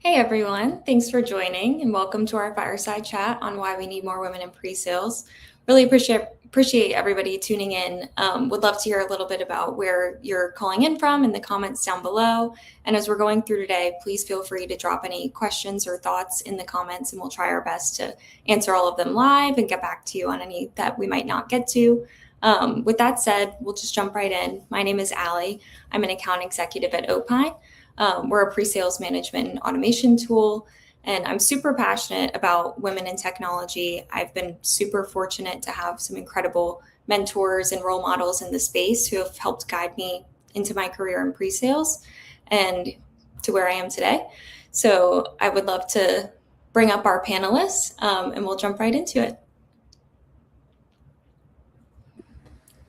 Hey everyone, thanks for joining and welcome to our fireside chat on why we need more women in pre-sales. Really appreciate everybody tuning in. Would love to hear a little bit about where you're calling in from in the comments down below. And as we're going through today, please feel free to drop any questions or thoughts in the comments and we'll try our best to answer all of them live and get back to you on any that we might not get to. With that said, we'll just jump right in. My name is Allie. I'm an account executive at Opine. We're a pre-sales management and automation tool, and I'm super passionate about women in technology. I've been super fortunate to have some incredible mentors and role models in the space who have helped guide me into my career in pre-sales and to where I am today. So I would love to bring up our panelists, and we'll jump right into it.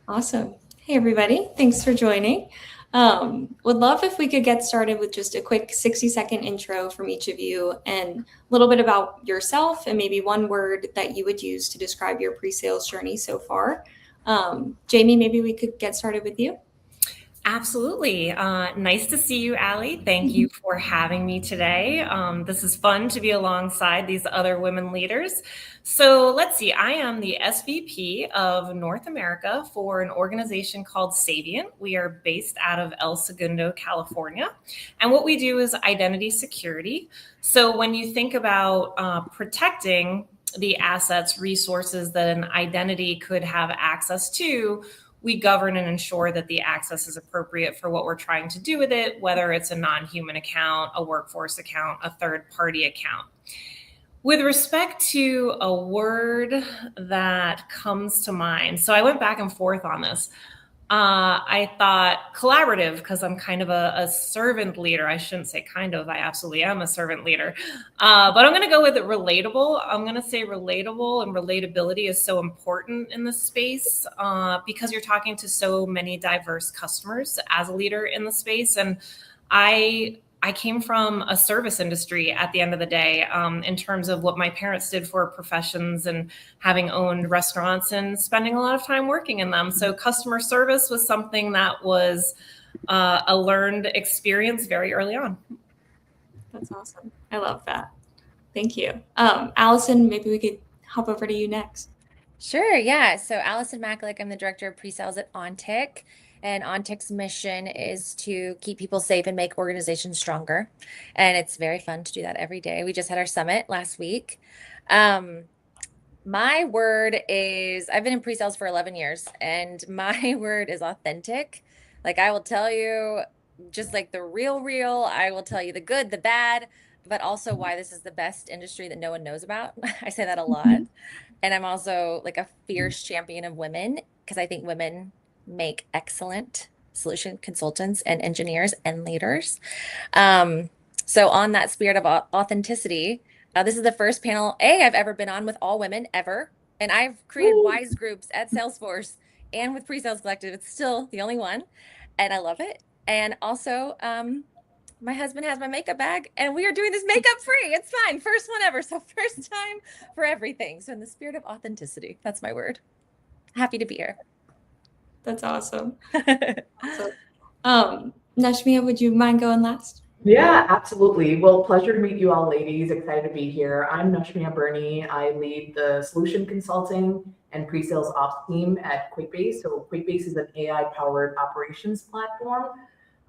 Awesome. Hey, everybody. Thanks for joining. Would love if we could get started with just a quick 60-second intro from each of you and a little bit about yourself and maybe one word that you would use to describe your pre-sales journey so far. Jamie, maybe we could get started with you. Absolutely. Nice to see you, Allie. Thank you for having me today. This is fun to be alongside these other women leaders. So let's see, I am the SVP of North America for an organization called Savient. We are based out of El Segundo, California. And what we do is identity security. So when you think about protecting the assets, resources that an identity could have access to, we govern and ensure that the access is appropriate for what we're trying to do with it, whether it's a non-human account, a workforce account, a third-party account. With respect to a word that comes to mind, so I went back and forth on this. I thought collaborative because I'm kind of a servant leader. I shouldn't say kind of, I absolutely am a servant leader. But I'm going to go with it relatable. I'm going to say relatable, and relatability is so important in this space because you're talking to so many diverse customers as a leader in the space. And I came from a service industry at the end of the day in terms of what my parents did for professions and having owned restaurants and spending a lot of time working in them. So customer service was something that was a learned experience very early on. That's awesome. I love that. Thank you. Allison, maybe we could hop over to you next. Sure, yeah. So Allison Makalik, I'm the director of pre-sales at OnTick, and OnTick's mission is to keep people safe and make organizations stronger. And it's very fun to do that every day. We just had our summit last week. My word is, I've been in pre-sales for 11 years, and my word is authentic. Like, I will tell you just like the real, I will tell you the good, the bad, but also why this is the best industry that no one knows about. I say that a lot. And I'm also like a fierce champion of women because I think women make excellent solution consultants and engineers and leaders. Um, so on that spirit of authenticity, this is the first panel I've ever been on with all women ever. And I've created WISE groups at Salesforce and with Pre-Sales Collective. It's still the only one. And I love it. And also, my husband has my makeup bag and we are doing this makeup free. It's fine. First one ever. So first time for everything. So in the spirit of authenticity, that's my word. Happy to be here. That's awesome. Nashmia, would you mind going last? Yeah, absolutely. Well, pleasure to meet you all, ladies. Excited to be here. I'm Nashmia Burney. I lead the solution consulting and pre-sales ops team at QuickBase. So QuickBase is an AI-powered operations platform.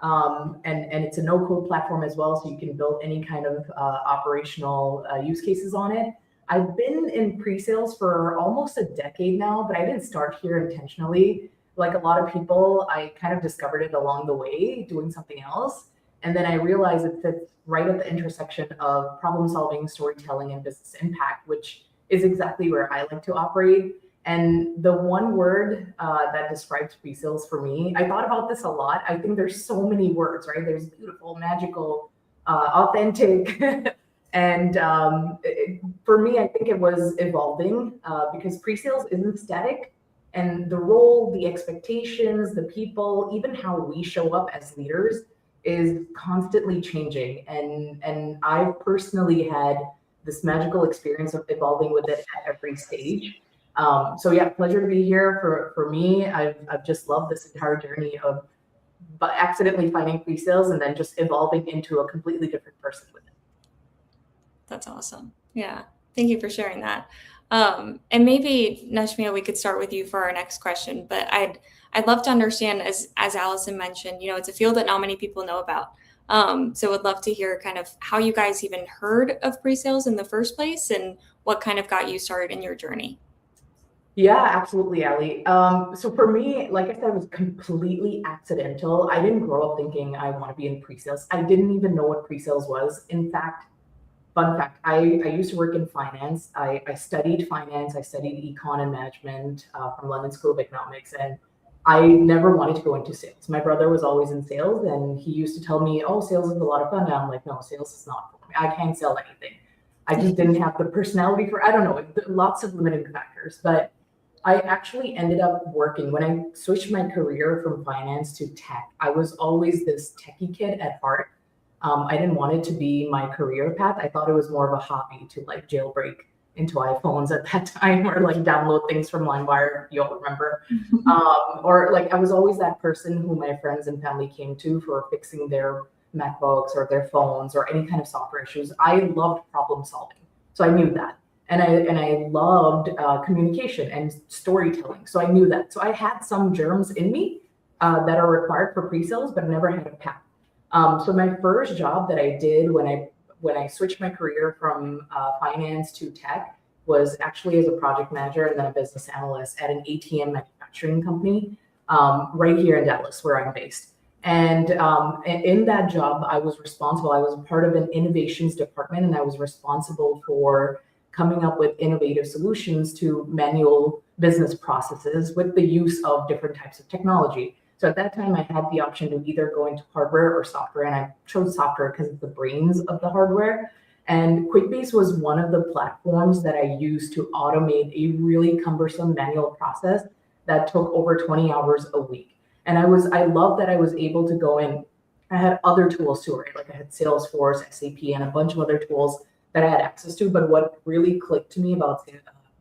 And it's a no-code platform as well, so you can build any kind of operational use cases on it. I've been in pre-sales for almost a decade now, but I didn't start here intentionally. Like a lot of people, I kind of discovered it along the way, doing something else. And then I realized it fits right at the intersection of problem solving, storytelling, and business impact, which is exactly where I like to operate. And the one word that describes pre-sales for me, I thought about this a lot. I think there's so many words, right? There's beautiful, magical, authentic. And for me, I think it was evolving because pre-sales isn't static. And the role, the expectations, the people, even how we show up as leaders is constantly changing. And I've personally had this magical experience of evolving with it at every stage. So yeah, pleasure to be here. For me, I've just loved this entire journey of accidentally finding pre-sales and then just evolving into a completely different person with it. That's awesome. Yeah, thank you for sharing that. And maybe Nashmia, we could start with you for our next question. But I'd love to understand, as Allison mentioned, it's a field that not many people know about. So would love to hear kind of how you guys even heard of pre-sales in the first place and what kind of got you started in your journey. Yeah, absolutely, Allie. So for me, like I said, it was completely accidental. I didn't grow up thinking I want to be in pre-sales. I didn't even know what pre-sales was. In fact, fun fact, I used to work in finance. I studied finance. I studied econ and management from London School of Economics. And I never wanted to go into sales. My brother was always in sales and he used to tell me, oh, sales is a lot of fun. And I'm like, no, sales is not for me. I can't sell anything. I just didn't have the personality for, I don't know, lots of limiting factors. But I actually ended up working when I switched my career from finance to tech. I was always this techie kid at heart. I didn't want it to be my career path. I thought it was more of a hobby to like jailbreak into iPhones at that time or like download things from LimeWire. You all remember? Or like I was always that person who my friends and family came to for fixing their MacBooks or their phones or any kind of software issues. I loved problem solving, so I knew that, and I loved communication and storytelling. So I knew that. So I had some germs in me that are required for pre-sales, but I never had a path. So my first job that I did when I switched my career from finance to tech was actually as a project manager and then a business analyst at an ATM manufacturing company right here in Dallas, where I'm based. And in that job, I was responsible. I was part of an innovations department, and I was responsible for coming up with innovative solutions to manual business processes with the use of different types of technology. So at that time, I had the option to either go into hardware or software, and I chose software because it's the brains of the hardware. And QuickBase was one of the platforms that I used to automate a really cumbersome manual process that took over 20 hours a week. And I love that I was able to go in. I had other tools too, right? Like I had Salesforce, SAP, and a bunch of other tools that I had access to. But what really clicked to me about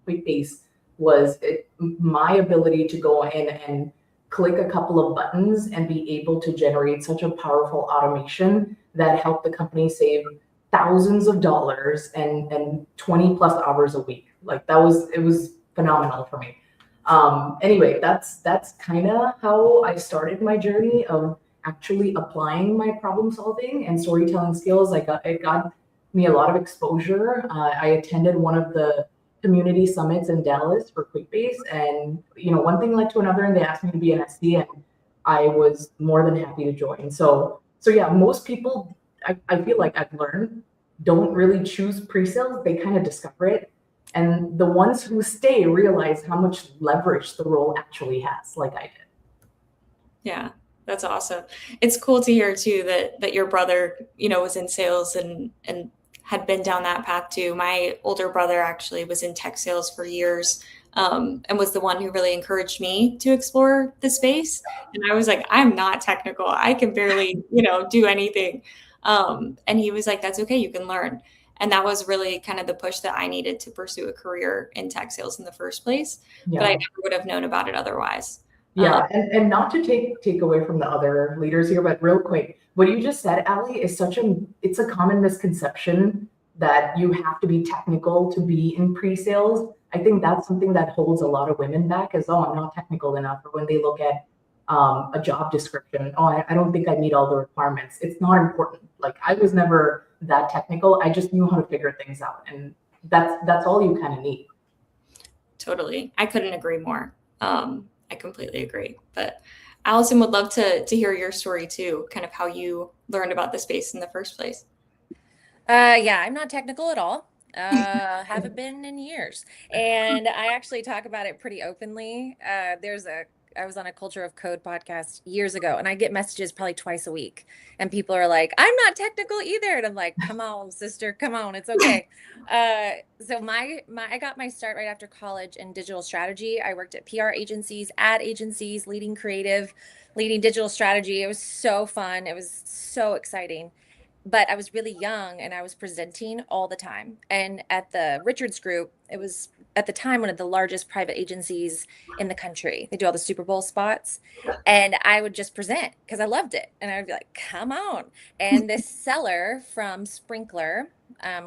QuickBase was my ability to go in and click a couple of buttons and be able to generate such a powerful automation that helped the company save thousands of dollars and 20 plus hours a week. Like it was phenomenal for me. Anyway, that's kind of how I started my journey of actually applying my problem solving and storytelling skills. It got me a lot of exposure. I attended one of the community summits in Dallas for QuickBase, and one thing led to another, and they asked me to be an SD, and I was more than happy to join. So yeah, most people, I feel like I've learned, don't really choose pre-sales. They kind of discover it. And the ones who stay realize how much leverage the role actually has, like I did. Yeah, that's awesome. It's cool to hear too that your brother, was in sales and had been down that path too. My older brother actually was in tech sales for years, and was the one who really encouraged me to explore the space. And I was like, I'm not technical. I can barely, do anything. And he was like, that's okay. You can learn. And that was really kind of the push that I needed to pursue a career in tech sales in the first place. But I Yeah. never would have known about it otherwise. Yeah, and not to take away from the other leaders here, but real quick, what you just said, Ali, is it's a common misconception that you have to be technical to be in pre-sales. I think that's something that holds a lot of women back, as oh, I'm not technical enough, or when they look at a job description, oh, I don't think I meet all the requirements. It's not important. Like I was never that technical. I just knew how to figure things out, and that's all you kind of need. Totally. I couldn't agree more. I completely agree. But Allison would love to hear your story too, kind of how you learned about the space in the first place. Yeah, I'm not technical at all. Haven't been in years. And I actually talk about it pretty openly. I was on a Culture of Code podcast years ago, and I get messages probably twice a week. And people are like, I'm not technical either. And I'm like, come on, sister, come on, it's okay. So I got my start right after college in digital strategy. I worked at PR agencies, ad agencies, leading creative, leading digital strategy. It was so fun. It was so exciting, but I was really young and I was presenting all the time. And at the Richards Group, it was at the time one of the largest private agencies in the country. They do all the Super Bowl spots. And I would just present because I loved it. And I'd be like, come on. And this seller from Sprinkler,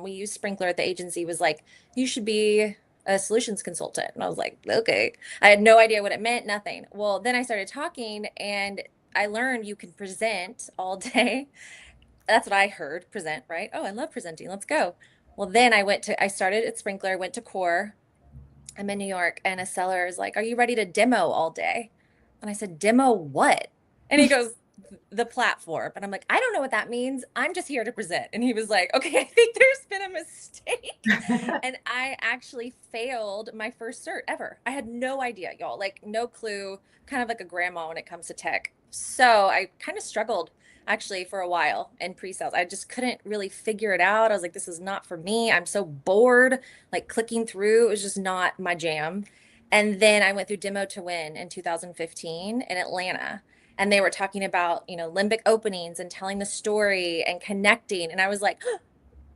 we use Sprinkler at the agency, was like, you should be a solutions consultant. And I was like, okay. I had no idea what it meant, nothing. Well, then I started talking and I learned you can present all day. That's what I heard, present, right? Oh, I love presenting. Let's go. Well, then I started at Sprinkler, went to Core. I'm in New York, and a seller is like, are you ready to demo all day? And I said, demo what? And he goes, the platform. And I'm like, I don't know what that means. I'm just here to present. And he was like, okay, I think there's been a mistake. And I actually failed my first cert ever. I had no idea, y'all, like no clue, kind of like a grandma when it comes to tech. So I kind of struggled actually for a while in pre-sales. I just couldn't really figure it out. I was like, this is not for me. I'm so bored, like clicking through. It was just not my jam. And then I went through Demo to Win in 2015 in Atlanta. And they were talking about, limbic openings and telling the story and connecting. And I was like, oh,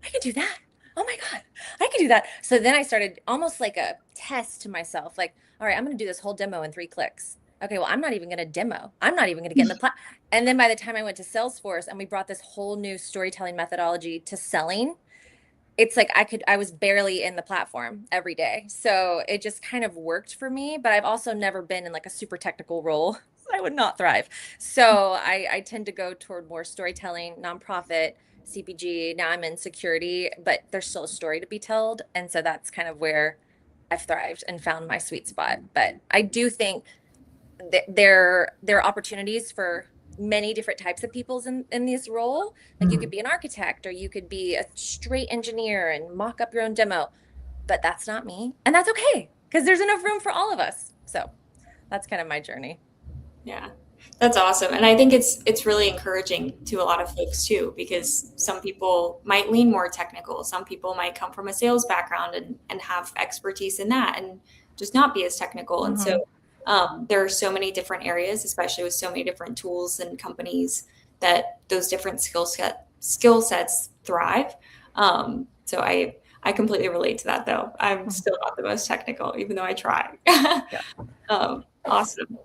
I can do that. Oh my God, I can do that. So then I started almost like a test to myself, like, all right, I'm going to do this whole demo in 3 clicks. Okay, well, I'm not even going to demo. I'm not even going to get in the And then by the time I went to Salesforce and we brought this whole new storytelling methodology to selling, it's like I was barely in the platform every day. So it just kind of worked for me, but I've also never been in like a super technical role. I would not thrive. So I tend to go toward more storytelling, nonprofit, CPG. Now I'm in security, but there's still a story to be told. And so that's kind of where I've thrived and found my sweet spot. But I do think there are opportunities for many different types of peoples in this role. Like you could be an architect or you could be a straight engineer and mock up your own demo, but that's not me. And that's okay because there's enough room for all of us. So that's kind of my journey. Yeah, that's awesome. And I think it's really encouraging to a lot of folks too, because some people might lean more technical. Some people might come from a sales background and have expertise in that and just not be as technical. And so there are so many different areas, especially with so many different tools and companies, that those different skill sets thrive. So I completely relate to that, though. I'm still not the most technical, even though I try. Awesome.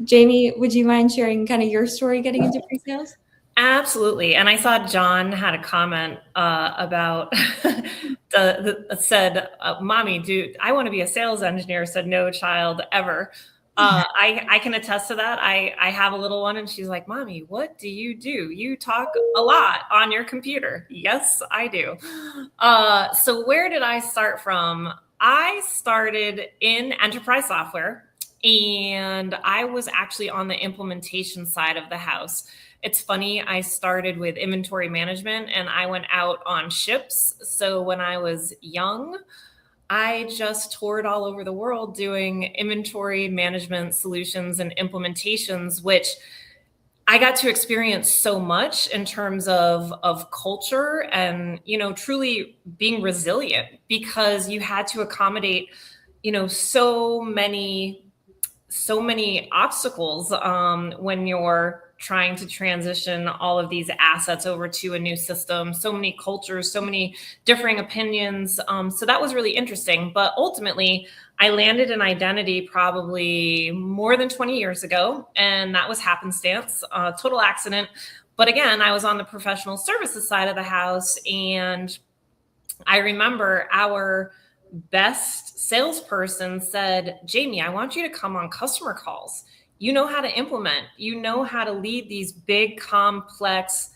Jamie, would you mind sharing kind of your story getting into pre-sales? Absolutely. And I saw John had a comment about said, mommy, dude, I want to be a sales engineer. Said, no child ever. I can attest to that. I have a little one and she's like, mommy, what do? You talk a lot on your computer. Yes, I do. So where did I start from? I started in enterprise software and I was actually on the implementation side of the house. It's funny, I started with inventory management and I went out on ships. So when I was young, I just toured all over the world doing inventory management solutions and implementations, which I got to experience so much in terms of culture and, truly being resilient because you had to accommodate, so many obstacles when you're trying to transition all of these assets over to a new system, so many cultures, so many differing opinions. So that was really interesting. But ultimately, I landed in identity probably more than 20 years ago, and that was happenstance, total accident. But again, I was on the professional services side of the house, and I remember our best salesperson said, Jamie, I want you to come on customer calls. You know how to implement, you know how to lead these big, complex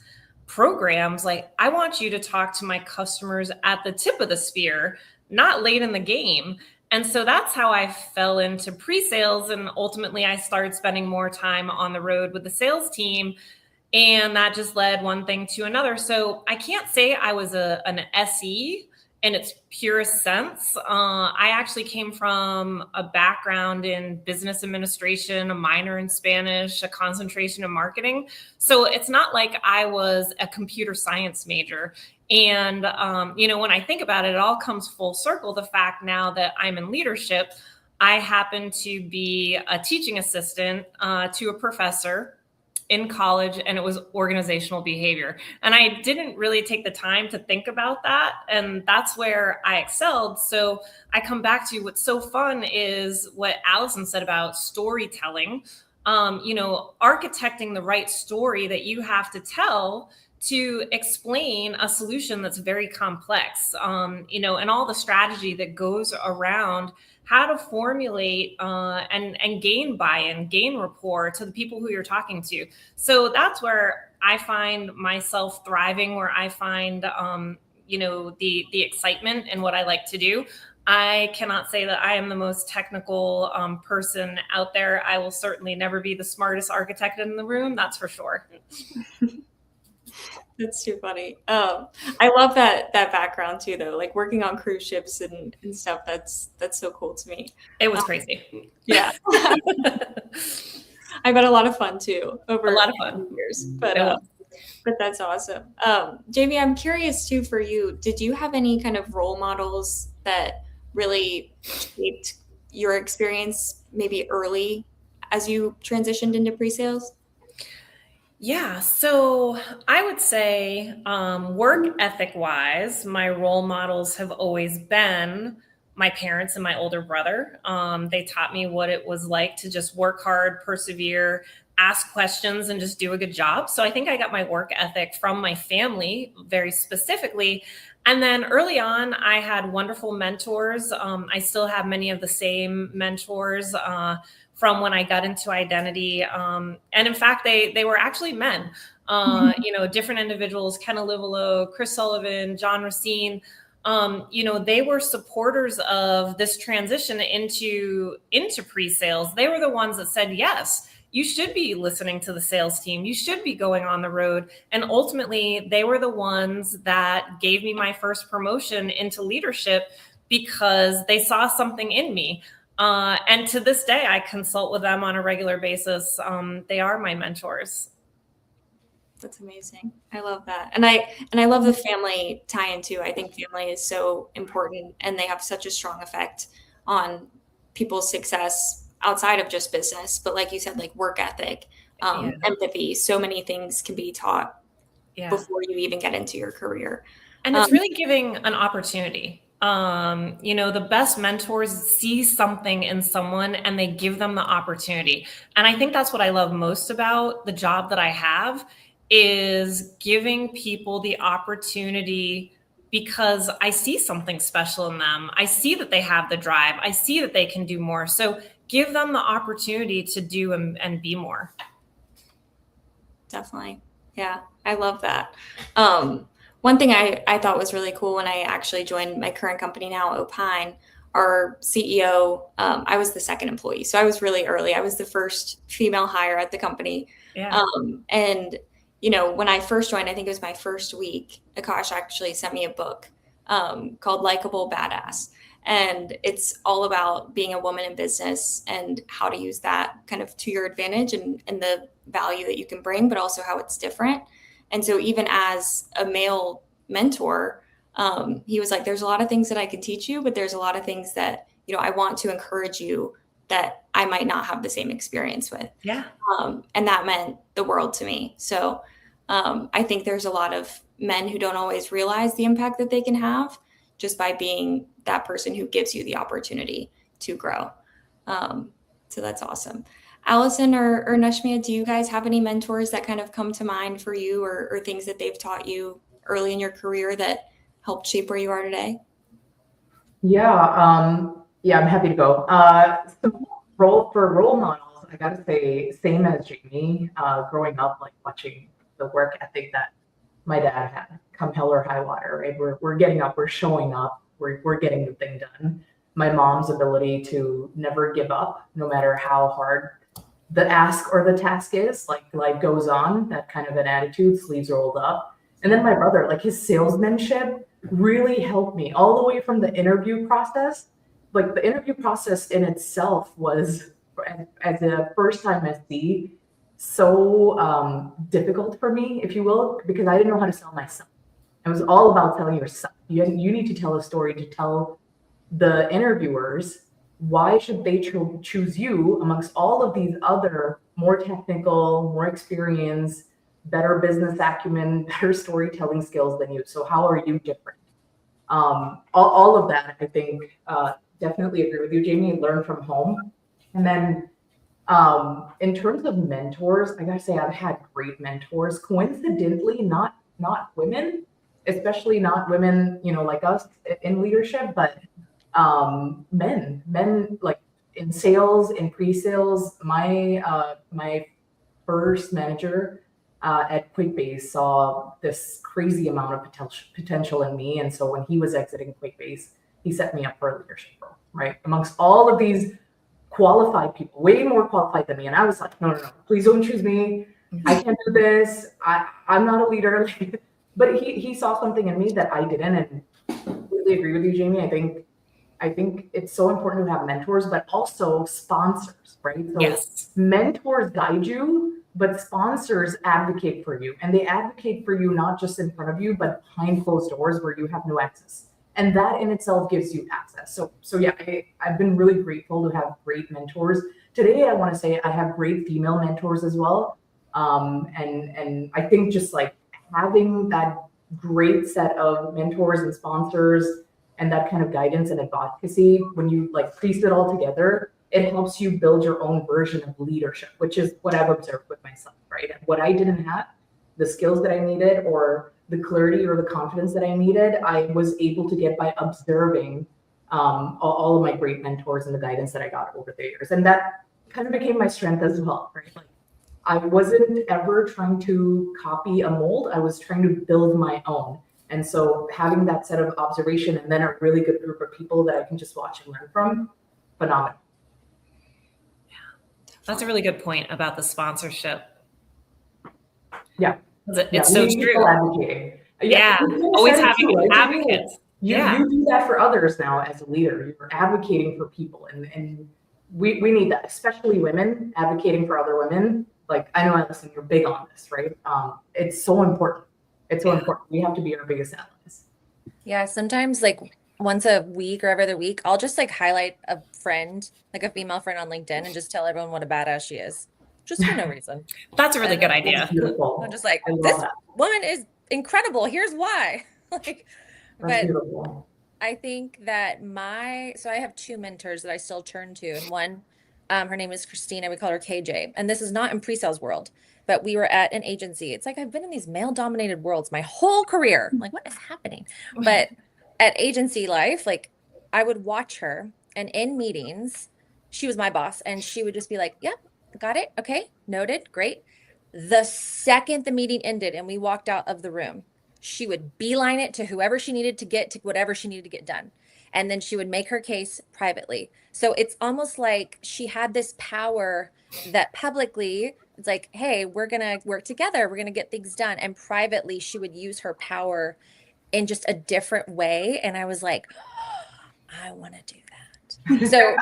programs. Like, I want you to talk to my customers at the tip of the spear, not late in the game. And so that's how I fell into pre-sales. And ultimately, I started spending more time on the road with the sales team. And that just led one thing to another. So I can't say I was an SE in its purest sense. I actually came from a background in business administration, a minor in Spanish, a concentration in marketing. So it's not like I was a computer science major. And, when I think about it, it all comes full circle. The fact now that I'm in leadership, I happen to be a teaching assistant to a professor in college, and it was organizational behavior. And I didn't really take the time to think about that. And that's where I excelled. So I come back to what's so fun is what Allison said about storytelling, architecting the right story that you have to tell to explain a solution that's very complex, and all the strategy that goes around how to formulate and gain buy-in, gain rapport to the people who you're talking to. So that's where I find myself thriving, where I find, the excitement in what I like to do. I cannot say that I am the most technical person out there. I will certainly never be the smartest architect in the room, that's for sure. That's too funny. I love that background too, though. Like working on cruise ships and stuff. That's so cool to me. It was crazy. Yeah, I've had a lot of fun too over a lot of fun years. But that's awesome. Jamie, I'm curious too for you. Did you have any kind of role models that really shaped your experience maybe early as you transitioned into pre-sales? Yeah, so I would say work ethic wise, my role models have always been my parents and my older brother. They taught me what it was like to just work hard, persevere, ask questions, and just do a good job. So I think I got my work ethic from my family very specifically. And then early on, I had wonderful mentors. I still have many of the same mentors. From when I got into identity. And in fact, they were actually men, different individuals, Ken Olivolo, Chris Sullivan, John Racine. They were supporters of this transition into pre-sales. They were the ones that said, yes, you should be listening to the sales team. You should be going on the road. And ultimately, they were the ones that gave me my first promotion into leadership because they saw something in me. And to this day, I consult with them on a regular basis. They are my mentors. That's amazing. I love that. And I love the family tie-in too. I think family is so important and they have such a strong effect on people's success outside of just business. But like you said, like work ethic, empathy, so many things can be taught before you even get into your career. And it's really giving an opportunity. The best mentors see something in someone and they give them the opportunity. And I think that's what I love most about the job that I have is giving people the opportunity because I see something special in them. I see that they have the drive. I see that they can do more. So give them the opportunity to do and be more. Definitely. Yeah, I love that. One thing I thought was really cool when I actually joined my current company now, Opine, our CEO, I was the second employee. So I was really early. I was the first female hire at the company. Yeah. And, when I first joined, I think it was my first week, Akash actually sent me a book called Likeable Badass. And it's all about being a woman in business and how to use that kind of to your advantage and the value that you can bring, but also how it's different. And so even as a male mentor, he was like, there's a lot of things that I can teach you, but there's a lot of things that, I want to encourage you that I might not have the same experience with. Yeah. And that meant the world to me. So I think there's a lot of men who don't always realize the impact that they can have just by being that person who gives you the opportunity to grow. So that's awesome. Allison or Nashmia, do you guys have any mentors that kind of come to mind for you or things that they've taught you early in your career that helped shape where you are today? Yeah, I'm happy to go. So role models, I gotta say, same as Jamie, growing up, like watching the work ethic that my dad had, come hell or high water, right? We're getting up, we're showing up, we're getting the thing done. My mom's ability to never give up, no matter how hard the ask or the task is, like life goes on, that kind of an attitude, sleeves rolled up. And then my brother, like his salesmanship really helped me all the way from the interview process. Like the interview process in itself was, as a first time SC, so difficult for me, if you will, because I didn't know how to sell myself. It was all about telling yourself. You need to tell a story to tell the interviewers why should they choose you amongst all of these other more technical, more experienced, better business acumen, better storytelling skills than you. So how are you different? All of that, I think, definitely agree with you, Jamie. Learn from home. And then in terms of mentors, I gotta say I've had great mentors. Coincidentally, not women, especially not women, like us in leadership, but men like in sales, in pre-sales. My first manager at QuickBase saw this crazy amount of potential in me, and so when he was exiting QuickBase, he set me up for a leadership role, right, amongst all of these qualified people, way more qualified than me. And I was like, no, please don't choose me. I can't do this. I'm not a leader. But he saw something in me that I didn't, and completely agree with you, Jamie. I think it's so important to have mentors, but also sponsors, right? So yes. Mentors guide you, but sponsors advocate for you. And they advocate for you not just in front of you, but behind closed doors where you have no access. And that in itself gives you access. So yeah, I've been really grateful to have great mentors. Today, I want to say I have great female mentors as well. And I think just like having that great set of mentors and sponsors and that kind of guidance and advocacy, when you like piece it all together, it helps you build your own version of leadership, which is what I've observed with myself, right? And what I didn't have, the skills that I needed or the clarity or the confidence that I needed, I was able to get by observing all of my great mentors and the guidance that I got over the years. And that kind of became my strength as well, right? Like, I wasn't ever trying to copy a mold. I was trying to build my own. And so having that set of observation and then a really good group of people that I can just watch and learn from, phenomenal. That's a really good point about the sponsorship. Yeah. It's so true. Advocating. Yeah. Always having advocates. You do that for others now as a leader. You're advocating for people. And we need that, especially women advocating for other women. Like, I know, Allison, you're big on this, right? It's so important. It's so important. We have to be our biggest allies. Yeah. Sometimes like once a week or every other week, I'll just like highlight a friend, like a female friend on LinkedIn, and just tell everyone what a badass she is, just for no reason. That's a really good idea. Beautiful. I'm just like, this woman is incredible. Here's why. Like, that's beautiful. I think that so I have two mentors that I still turn to, and one, her name is Christina. We call her KJ. And this is not in pre-sales world, but we were at an agency. It's like I've been in these male-dominated worlds my whole career. I'm like, what is happening? But at agency life, like I would watch her, and in meetings, she was my boss, and she would just be like, yep, got it. Okay, noted, great. The second the meeting ended and we walked out of the room, she would beeline it to whoever she needed to get to whatever she needed to get done. And then she would make her case privately. So it's almost like she had this power that publicly, it's like, hey, we're going to work together. We're going to get things done. And privately, she would use her power in just a different way. And I was like, oh, I want to do that. So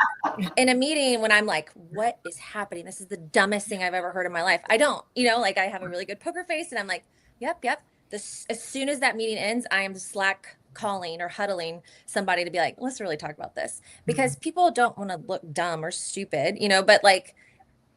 in a meeting, when I'm like, what is happening? This is the dumbest thing I've ever heard in my life. I don't, like I have a really good poker face and I'm like, yep. As soon as that meeting ends, I am Slack calling or huddling somebody to be like, let's really talk about this, because people don't want to look dumb or stupid, but like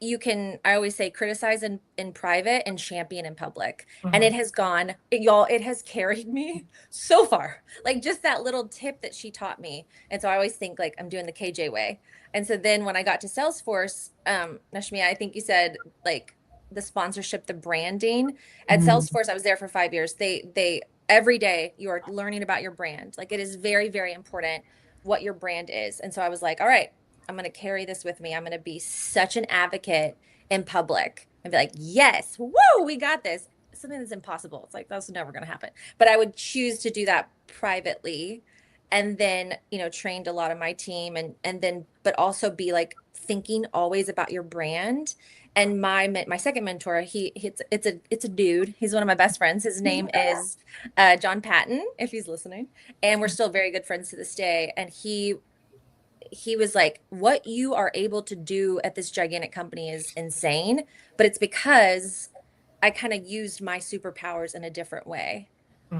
I always say criticize in private and champion in public. And it has carried me so far, like just that little tip that she taught me. And so I always think like I'm doing the KJ way. And so then when I got to Salesforce, Nashmi, I think you said like the sponsorship, the branding at Salesforce, I was there for 5 years. They every day you are learning about your brand. Like it is very, very important what your brand is. And so I was like, all right, I'm going to carry this with me. I'm going to be such an advocate in public and be like, yes, woo, we got this. Something that's impossible. It's like, that's never going to happen. But I would choose to do that privately, and then, trained a lot of my team and then, but also be like thinking always about your brand. And my second mentor, it's a dude. He's one of my best friends. His name is John Patton, if he's listening. And we're still very good friends to this day. And he was like, what you are able to do at this gigantic company is insane. But it's because I kind of used my superpowers in a different way.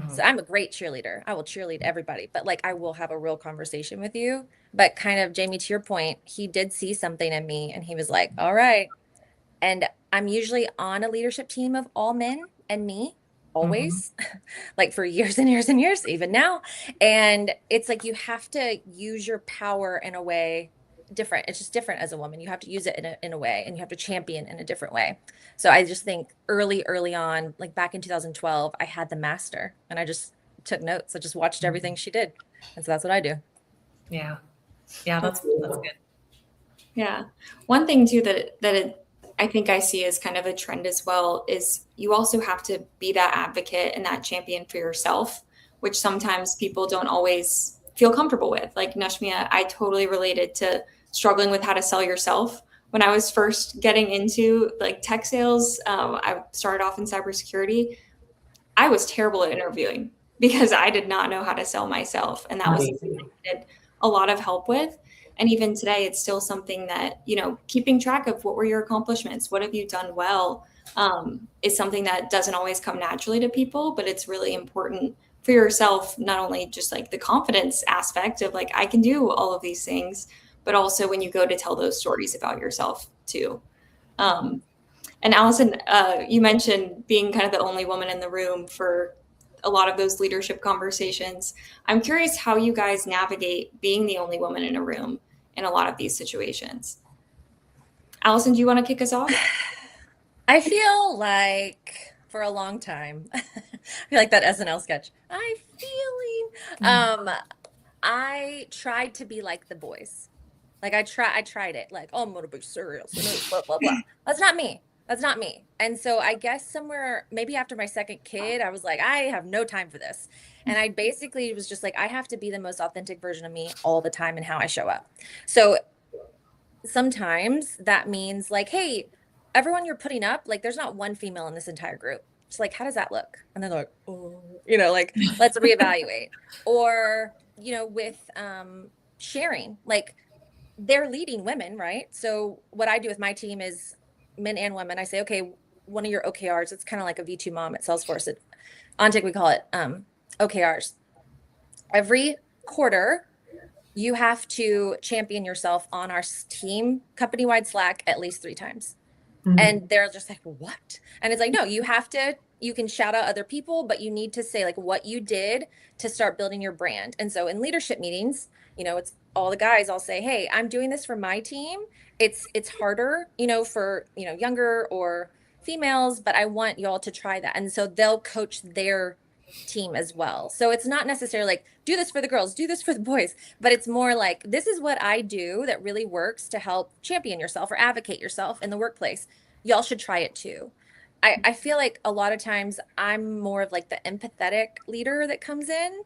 So I'm a great cheerleader. I will cheerlead everybody, but like I will have a real conversation with you. But kind of, Jamie, to your point, he did see something in me and he was like, all right. And I'm usually on a leadership team of all men and me, always, like for years and years and years, even now. And it's like you have to use your power in a way different. It's just different as a woman. You have to use it in a way, and you have to champion in a different way. So I just think early on, like back in 2012, I had the master and I just took notes. I just watched everything she did. And so that's what I do. Yeah. Yeah. That's good. Yeah. One thing too, I think I see as kind of a trend as well is you also have to be that advocate and that champion for yourself, which sometimes people don't always feel comfortable with. Like Nashmia, I totally related to struggling with how to sell yourself. When I was first getting into like tech sales, I started off in cybersecurity. I was terrible at interviewing because I did not know how to sell myself. And that was something I needed a lot of help with. And even today, it's still something that, keeping track of what were your accomplishments, what have you done well, is something that doesn't always come naturally to people, but it's really important for yourself, not only just like the confidence aspect of like, I can do all of these things, but also when you go to tell those stories about yourself too. And Allison, you mentioned being kind of the only woman in the room for a lot of those leadership conversations. I'm curious how you guys navigate being the only woman in a room in a lot of these situations. Allison, do you want to kick us off? I feel like for a long time, I feel like that SNL sketch. I'm feeling. I tried to be like the boys. Like I tried it. Like, oh, I'm gonna be serious and blah blah blah. That's not me. That's not me. And so I guess somewhere maybe after my second kid, I was like, I have no time for this. And I basically was just like, I have to be the most authentic version of me all the time in how I show up. So sometimes that means like, hey, everyone you're putting up, like there's not one female in this entire group. It's like, how does that look? And they're like, oh, like let's reevaluate. Or, with sharing, like they're leading women, right? So what I do with my team is men and women. I say, okay, one of your OKRs, it's kind of like a V2 mom at Salesforce. At OnTick, we call it OKRs. Every quarter, you have to champion yourself on our team company-wide Slack at least 3 times. Mm-hmm. And they're just like, what? And it's like, no, you can shout out other people, but you need to say like what you did to start building your brand. And so in leadership meetings, it's all the guys, I'll say, hey, I'm doing this for my team. It's harder, for, younger or females, but I want y'all to try that. And so they'll coach their team as well. So it's not necessarily like, do this for the girls, do this for the boys, but it's more like, this is what I do that really works to help champion yourself or advocate yourself in the workplace. Y'all should try it too. I feel like a lot of times I'm more of like the empathetic leader that comes in,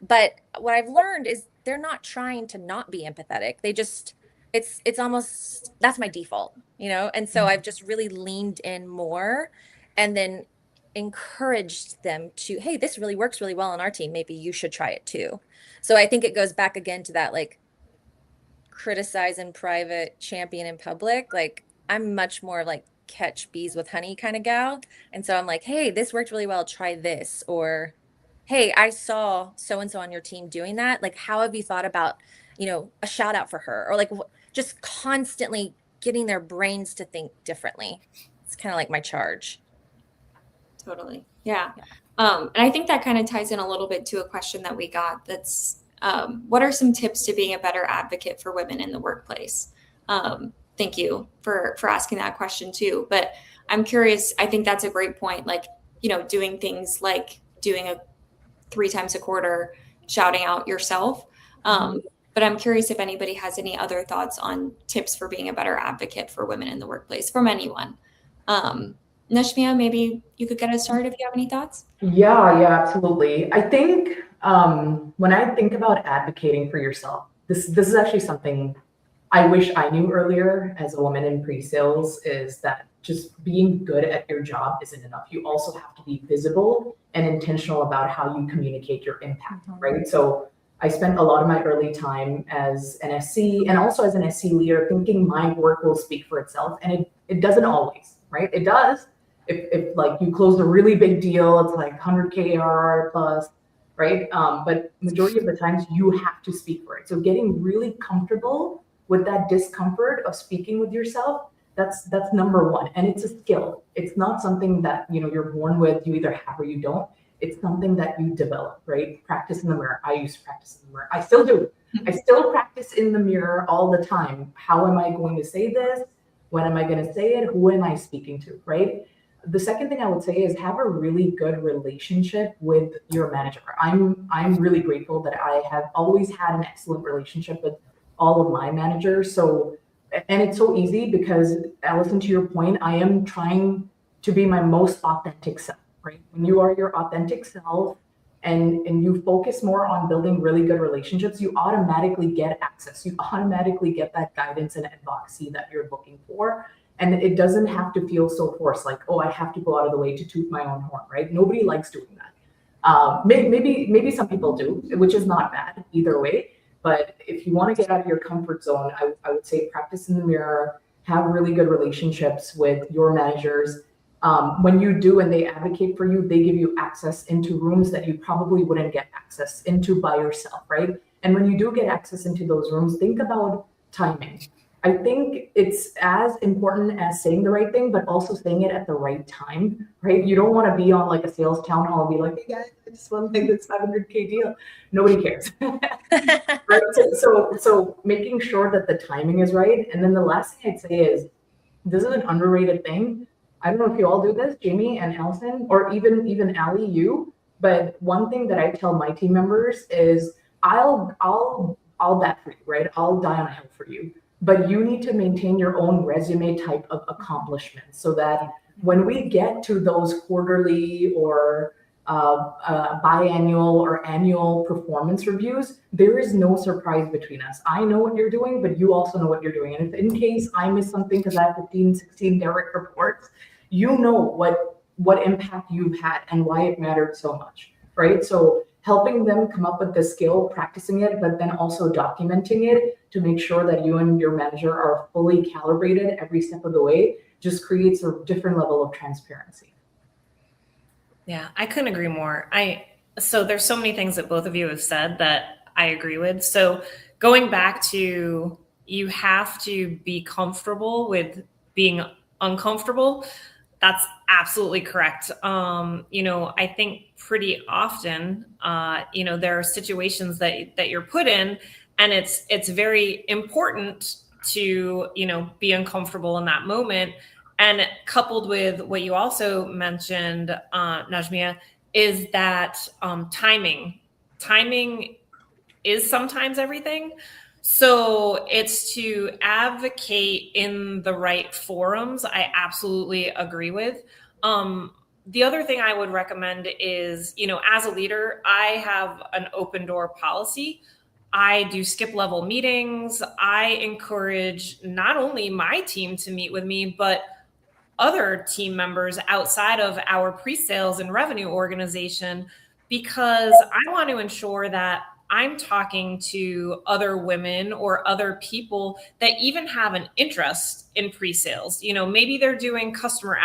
but what I've learned is they're not trying to not be empathetic. They just, it's almost, that's my default, And so I've just really leaned in more and then encouraged them to, hey, this really works really well on our team. Maybe you should try it too. So I think it goes back again to that, like criticize in private, champion in public. Like I'm much more like catch bees with honey kind of gal. And so I'm like, hey, this worked really well. Try this. Or, hey, I saw so-and-so on your team doing that. Like, how have you thought about, a shout out for her? Or like just constantly getting their brains to think differently. It's kind of like my charge. Totally. Yeah. And I think that kind of ties in a little bit to a question that we got. That's what are some tips to being a better advocate for women in the workplace? Thank you for asking that question too. But I'm curious, I think that's a great point. Like, doing things like doing a 3 times a quarter, shouting out yourself. But I'm curious if anybody has any other thoughts on tips for being a better advocate for women in the workplace from anyone. Nashmia, maybe you could get us started if you have any thoughts. Yeah, absolutely. I think when I think about advocating for yourself, this is actually something I wish I knew earlier as a woman in pre-sales, is that just being good at your job isn't enough. You also have to be visible and intentional about how you communicate your impact, right? So I spent a lot of my early time as an SC and also as an SC leader thinking my work will speak for itself. And it doesn't always, right? It does. If like you close a really big deal, it's like 100K ARR plus, right? But majority of the times you have to speak for it. So getting really comfortable with that discomfort of speaking with yourself, that's number one. And it's a skill. It's not something that, you're born with, you either have or you don't. It's something that you develop, right? Practice in the mirror. I used to practice in the mirror. I still do. I still practice in the mirror all the time. How am I going to say this? When am I going to say it? Who am I speaking to, right? The second thing I would say is have a really good relationship with your manager. I'm really grateful that I have always had an excellent relationship with all of my managers. So, and it's so easy because, Allison, to your point, I am trying to be my most authentic self, right? When you are your authentic self and you focus more on building really good relationships, you automatically get access. You automatically get that guidance and advocacy that you're looking for. And it doesn't have to feel so forced, like, oh, I have to go out of the way to toot my own horn, right? Nobody likes doing that. Maybe some people do, which is not bad either way. But if you want to get out of your comfort zone, I would say practice in the mirror, have really good relationships with your managers, When you do and they advocate for you, they give you access into rooms that you probably wouldn't get access into by yourself, right? And when you do get access into those rooms, think about timing. I think it's as important as saying the right thing, but also saying it at the right time, right? You don't want to be on like a sales town hall and be like, hey guys, I just want like this 500K deal. Nobody cares. Right? So making sure that the timing is right. And then the last thing I'd say is, this is an underrated thing. I don't know if you all do this, Jamie and Allison, or even Ali, you. But one thing that I tell my team members is, I'll bet for you, right? I'll die on a hill for you. But you need to maintain your own resume type of accomplishments so that when we get to those quarterly or biannual or annual performance reviews, there is no surprise between us. I know what you're doing, but you also know what you're doing. And if in case I miss something because I have 15, 16 direct reports, you know what impact you've had and why it mattered so much, right? So helping them come up with the skill, practicing it, but then also documenting it to make sure that you and your manager are fully calibrated every step of the way just creates a different level of transparency. Yeah, I couldn't agree more. So there's so many things that both of you have said that I agree with. So going back to, you have to be comfortable with being uncomfortable. That's absolutely correct. I think pretty often, there are situations that you're put in, and it's very important to, be uncomfortable in that moment. And coupled with what you also mentioned, Najmia, is that timing is sometimes everything. So it's to advocate in the right forums. I absolutely agree with. The other thing I would recommend is, as a leader, I have an open door policy. I do skip level meetings. I encourage not only my team to meet with me, but other team members outside of our pre-sales and revenue organization, because I want to ensure that I'm talking to other women or other people that even have an interest in pre-sales. Maybe they're doing customer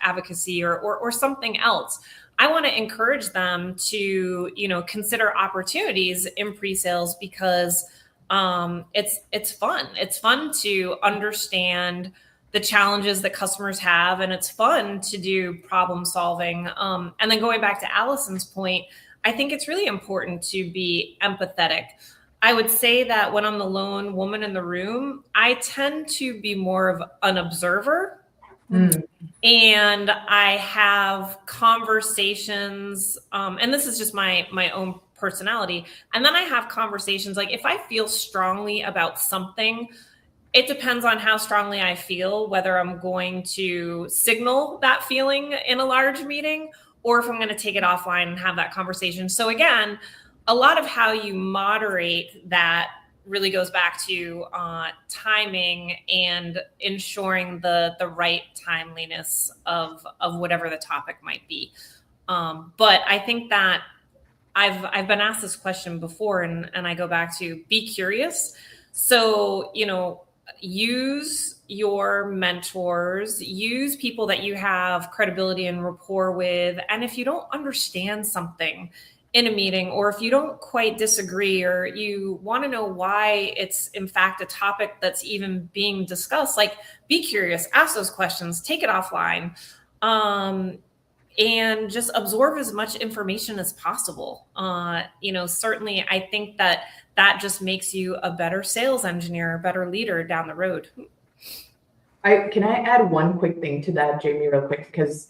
advocacy or something else. I want to encourage them to, consider opportunities in pre-sales, because it's fun. It's fun to understand the challenges that customers have, and it's fun to do problem solving. And then going back to Allison's point, I think it's really important to be empathetic. I would say that when I'm the lone woman in the room, I tend to be more of an observer. And I have conversations, and this is just my own personality. And then I have conversations, like if I feel strongly about something, it depends on how strongly I feel, whether I'm going to signal that feeling in a large meeting or if I'm going to take it offline and have that conversation. So again, a lot of how you moderate that really goes back to timing and ensuring the right timeliness of whatever the topic might be. But I think that I've been asked this question before, and I go back to be curious. So, use your mentors, use people that you have credibility and rapport with. And if you don't understand something in a meeting, or if you don't quite disagree, or you want to know why it's in fact a topic that's even being discussed, like be curious, ask those questions, take it offline, and just absorb as much information as possible. Certainly I think that just makes you a better sales engineer, a better leader down the road. Can I add one quick thing to that, Jamie, real quick? Because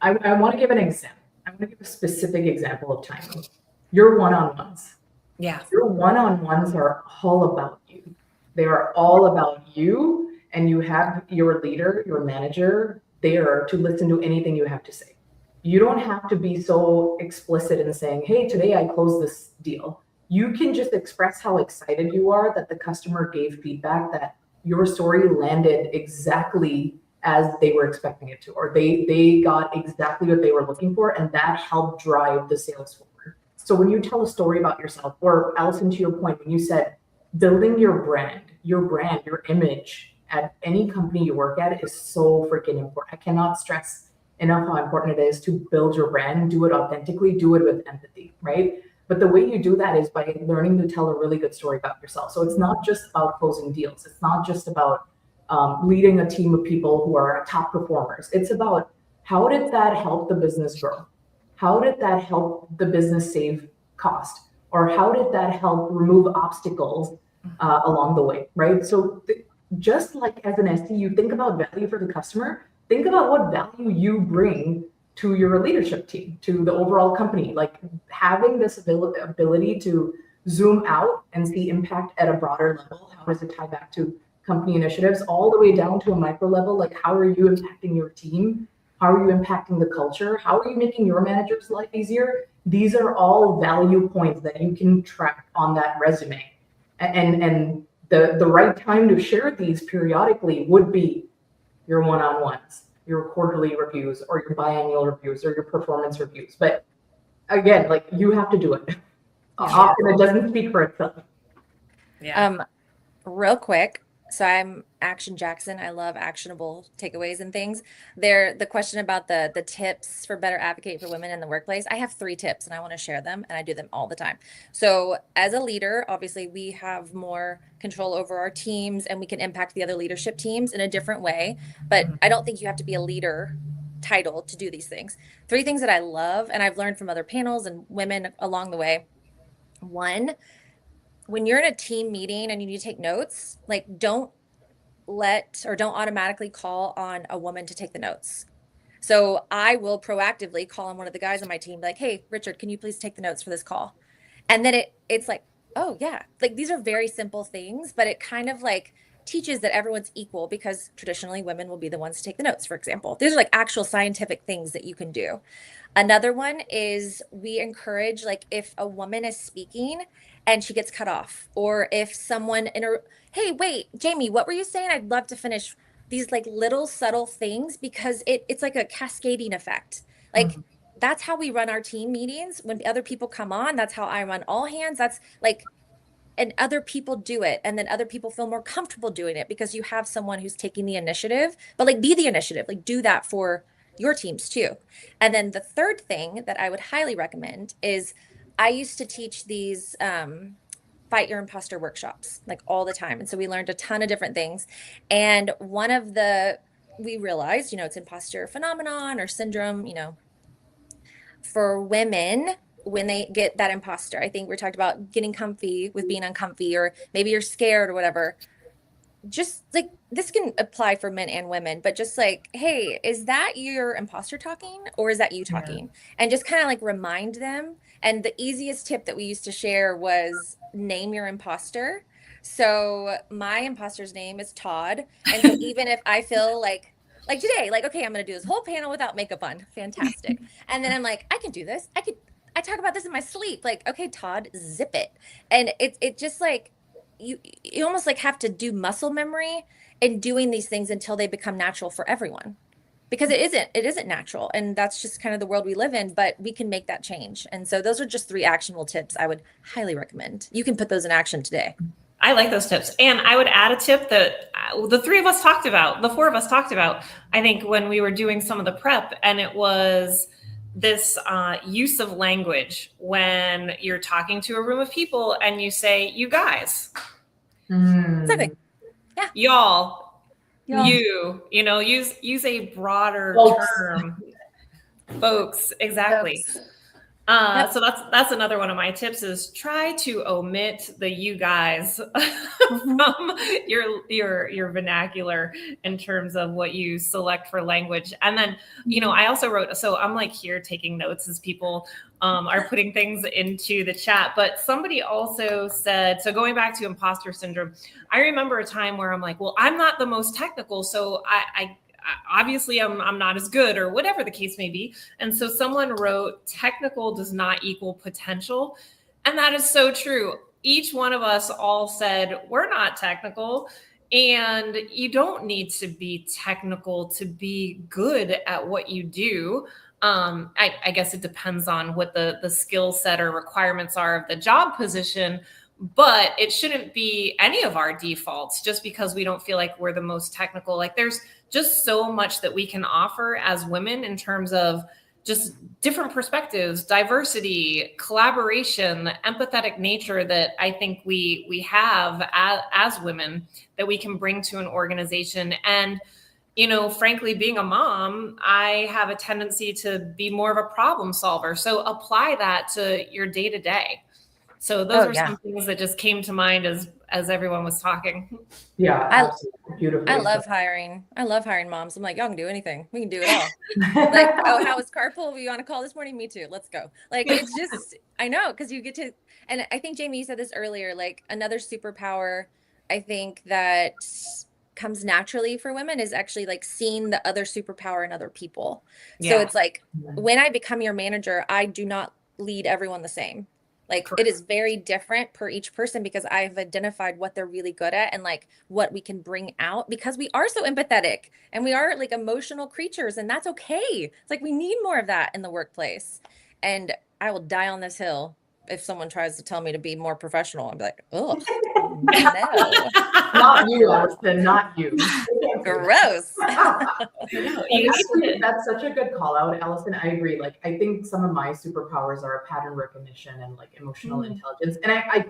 I want to give an example. I want to give a specific example of timing. Your one-on-ones. Yeah. Your one-on-ones are all about you. They are all about you, and you have your leader, your manager there to listen to anything you have to say. You don't have to be so explicit in saying, hey, today I closed this deal. You can just express how excited you are that the customer gave feedback that your story landed exactly as they were expecting it to, or they got exactly what they were looking for, and that helped drive the sales forward. So when you tell a story about yourself, or Allison, to your point, when you said building your brand, your image at any company you work at is so freaking important. I cannot stress enough how important it is to build your brand, do it authentically, do it with empathy, right? But the way you do that is by learning to tell a really good story about yourself. So it's not just about closing deals. It's not just about leading a team of people who are top performers. It's about how did that help the business grow? How did that help the business save cost? Or how did that help remove obstacles along the way, right? So just like as an SE, you think about value for the customer, think about what value you bring to your leadership team, to the overall company. Like having this ability to zoom out and see impact at a broader level. How does it tie back to company initiatives all the way down to a micro level? Like how are you impacting your team? How are you impacting the culture? How are you making your manager's life easier? These are all value points that you can track on that resume. And the right time to share these periodically would be your one-on-ones, your quarterly reviews, or your biannual reviews, or your performance reviews. But again, like you have to do it. Often it doesn't speak for itself. Yeah. Real quick. So I'm Action Jackson. I love actionable takeaways and things. The question about the tips for better advocate for women in the workplace. I have 3 tips and I want to share them, and I do them all the time. So as a leader, obviously we have more control over our teams and we can impact the other leadership teams in a different way. But I don't think you have to be a leader title to do these things. 3 things that I love and I've learned from other panels and women along the way. 1, when you're in a team meeting and you need to take notes, like don't automatically call on a woman to take the notes. So I will proactively call on one of the guys on my team, like, hey, Richard, can you please take the notes for this call? And then it's like, oh yeah, like these are very simple things, but it kind of like teaches that everyone's equal because traditionally women will be the ones to take the notes, for example. These are like actual scientific things that you can do. Another one is we encourage, like, if a woman is speaking and she gets cut off, or if someone hey, wait, Jamie, what were you saying? I'd love to finish. These like little subtle things, because it's like a cascading effect. Like that's how we run our team meetings. When other people come on, that's how I run all hands. That's like, and other people do it, and then other people feel more comfortable doing it because you have someone who's taking the initiative. But like, be the initiative, like do that for your teams too. And then the third thing that I would highly recommend is I used to teach these fight your imposter workshops like all the time, and so we learned a ton of different things. And we realized, it's imposter phenomenon or syndrome, for women when they get that imposter. I think we talked about getting comfy with being uncomfy, or maybe you're scared or whatever. Just like, this can apply for men and women, but just like, hey, is that your imposter talking, or is that you talking? And just kind of like remind them. And the easiest tip that we used to share was name your imposter. So my imposter's name is Todd. And so even if I feel like today, like, okay, I'm going to do this whole panel without makeup on. Fantastic. And then I'm like, I can do this. I talk about this in my sleep. Like, okay, Todd, zip it. And it just like, you almost like have to do muscle memory in doing these things until they become natural for everyone, because it isn't natural, and that's just kind of the world we live in, but we can make that change. And so those are just 3 actionable tips I would highly recommend. You can put those in action today. I like those tips. And I would add a tip that the 4 of us talked about, I think, when we were doing some of the prep, and it was this use of language when you're talking to a room of people and you say, you guys, Exactly. Yeah. Y'all. Use a broader term. Folks, exactly. So that's another one of my tips, is try to omit the you guys from your vernacular in terms of what you select for language. And then, I also wrote, so I'm like here taking notes as people are putting things into the chat, but somebody also said, so going back to imposter syndrome, I remember a time where I'm like, well, I'm not the most technical, so I obviously I'm not as good, or whatever the case may be. And so someone wrote, technical does not equal potential. And that is so true. Each one of us all said, we're not technical, and you don't need to be technical to be good at what you do. I guess it depends on what the skill set or requirements are of the job position. but it shouldn't be any of our defaults just because we don't feel like we're the most technical. Like there's just so much that we can offer as women in terms of just different perspectives, diversity, collaboration, the empathetic nature that I think we have as women that we can bring to an organization. And frankly, being a mom, I have a tendency to be more of a problem solver. So apply that to your day to day. So those were some things that just came to mind as everyone was talking. Yeah, absolutely. Beautiful. I love hiring. I love hiring moms. I'm like, y'all can do anything. We can do it all. Like, oh, how was carpool? Were you on a call this morning? Me too. Let's go. Like, it's just, I know, because you get to, and I think, Jamie, you said this earlier, like another superpower, I think that comes naturally for women is actually like seeing the other superpower in other people. So it's like, when I become your manager, I do not lead everyone the same. Like Correct. It is very different per each person because I've identified what they're really good at and like what we can bring out because we are so empathetic and we are like emotional creatures, and that's okay. It's like we need more of that in the workplace. And I will die on this hill if someone tries to tell me to be more professional. I'm like, oh, no. Not you, Allison, not you. Gross. That's such a good call out, Allison. I agree. Like, I think some of my superpowers are pattern recognition and like emotional intelligence. And I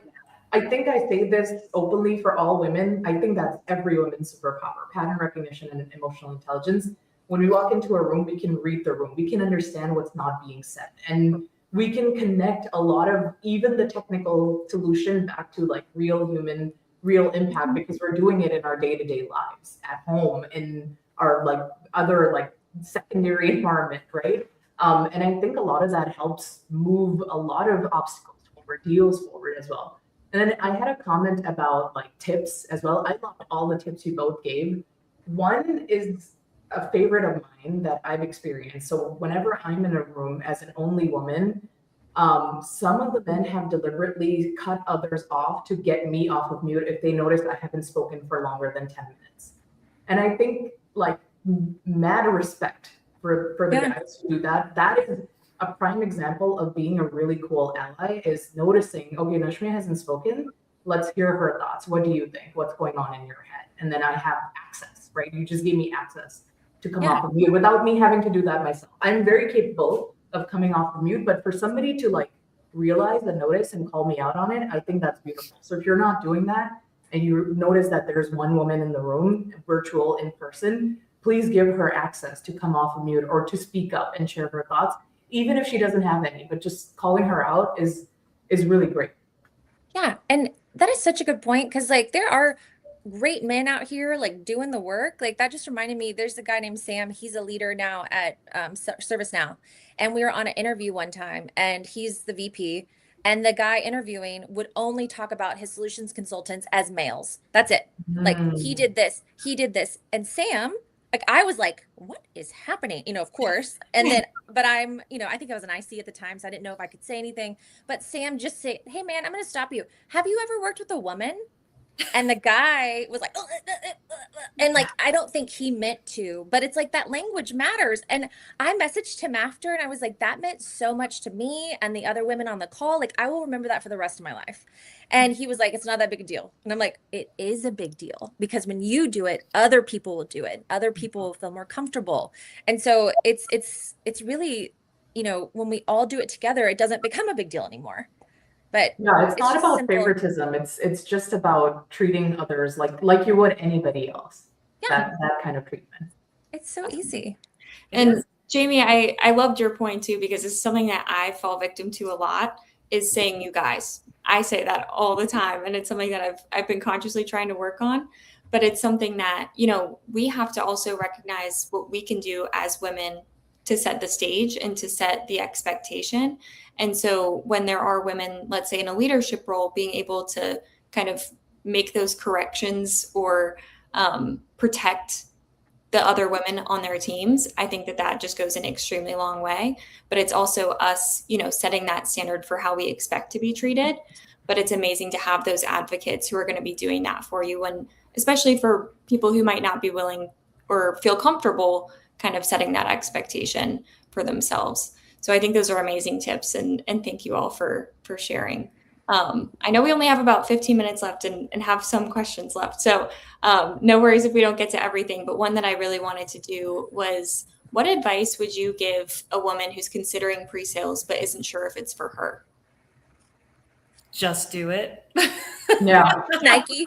think I say this openly for all women. I think that's every woman's superpower, pattern recognition and emotional intelligence. When we walk into a room, we can read the room. We can understand what's not being said. And we can connect a lot of even the technical solution back to like real human, real impact, because we're doing it in our day-to-day lives at home, in our like other like secondary environment, right? And I think a lot of that helps move a lot of obstacles forward, deals forward as well. And then I had a comment about like tips as well. I loved all the tips you both gave. One is a favorite of mine that I've experienced. So whenever I'm in a room as an only woman, some of the men have deliberately cut others off to get me off of mute if they notice I haven't spoken for longer than 10 minutes. And I think like mad respect for the guys who do that. That is a prime example of being a really cool ally, is noticing, okay, Nashmi hasn't spoken. Let's hear her thoughts. What do you think? What's going on in your head? And then I have access, right? You just gave me access to come off of mute without me having to do that myself. I'm very capable of coming off of mute, but for somebody to like realize and notice and call me out on it, I think that's beautiful. So if you're not doing that and you notice that there's one woman in the room, virtual, in person, please give her access to come off of mute or to speak up and share her thoughts, even if she doesn't have any, but just calling her out is really great. Yeah. And that is such a good point. Cause like there are great men out here like doing the work. Like that just reminded me, there's a guy named Sam. He's a leader now at ServiceNow. And we were on an interview one time and he's the VP. And the guy interviewing would only talk about his solutions consultants as males. That's it. Like he did this. And Sam, like I was like, what is happening? Of course. And then, but I'm, I think I was an IC at the time, so I didn't know if I could say anything. But Sam just said, hey man, I'm going to stop you. Have you ever worked with a woman? And the guy was like, and like, I don't think he meant to, but it's like that language matters. And I messaged him after and I was like, that meant so much to me and the other women on the call. Like, I will remember that for the rest of my life. And he was like, it's not that big a deal. And I'm like, it is a big deal because when you do it, other people will do it. Other people will feel more comfortable. And so it's really, when we all do it together, it doesn't become a big deal anymore. But yeah, it's not about favoritism. It's just about treating others like you would anybody else. Yeah. That kind of treatment. It's so easy. And Jamie, I loved your point too, because it's something that I fall victim to a lot, is saying you guys. I say that all the time. And it's something that I've been consciously trying to work on. But it's something that, we have to also recognize what we can do as women to set the stage and to set the expectation. And so when there are women, let's say in a leadership role, being able to kind of make those corrections or protect the other women on their teams, I think that just goes an extremely long way. But it's also us, setting that standard for how we expect to be treated. But it's amazing to have those advocates who are going to be doing that for you. And especially for people who might not be willing or feel comfortable kind of setting that expectation for themselves. So I think those are amazing tips, and thank you all for sharing. I know we only have about 15 minutes left and have some questions left. So no worries if we don't get to everything. But one that I really wanted to do was, what advice would you give a woman who's considering pre-sales but isn't sure if it's for her? Just do it. Yeah. Nike.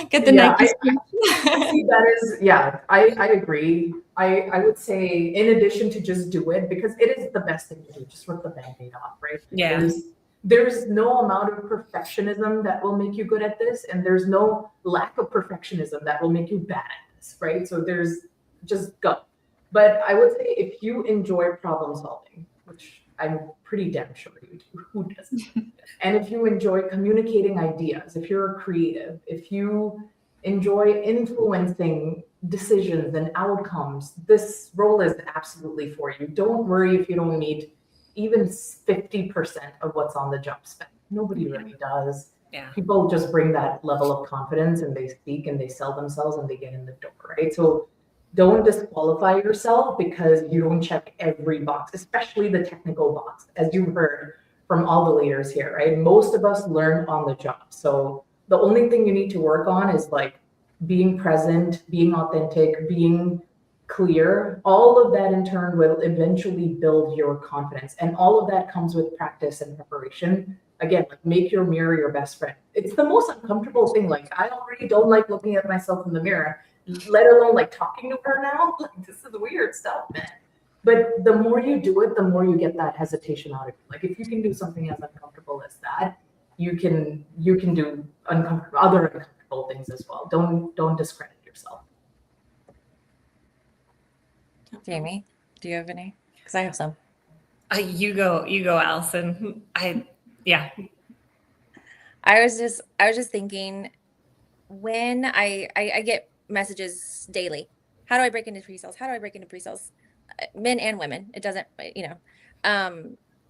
Get the Yeah, Nike. See, that is, yeah, I agree. I would say, in addition to just do it, because it is the best thing to do, just rip the Band-Aid off, right? Yeah. There's no amount of perfectionism that will make you good at this, and there's no lack of perfectionism that will make you bad at this, right? So there's just go. But I would say, if you enjoy problem solving, which I'm pretty damn sure you do, who doesn't? And if you enjoy communicating ideas, if you're a creative, if you enjoy influencing decisions and outcomes, this role is absolutely for you. Don't worry if you don't meet even 50% of what's on the job spec. Nobody really does. Yeah. People just bring that level of confidence and they speak and they sell themselves and they get in the door, right? So don't disqualify yourself because you don't check every box, especially the technical box, as you've heard from all the leaders here, right? Most of us learn on the job. So the only thing you need to work on is like being present, being authentic, being clear. All of that in turn will eventually build your confidence. And all of that comes with practice and preparation. Again, like, make your mirror your best friend. It's the most uncomfortable thing. Like, I already don't like looking at myself in the mirror, let alone like talking to her now. Like, this is weird stuff, man. But the more you do it, the more you get that hesitation out of it. Like, if you can do something as uncomfortable as that, you can do other uncomfortable things as well. Don't discredit yourself. Jamie, do you have any? Because I have some. You go, Allison. Yeah. I was just thinking, when I get messages daily, how do I break into pre-sales? How do I break into pre-sales? Men and women. It doesn't, you know.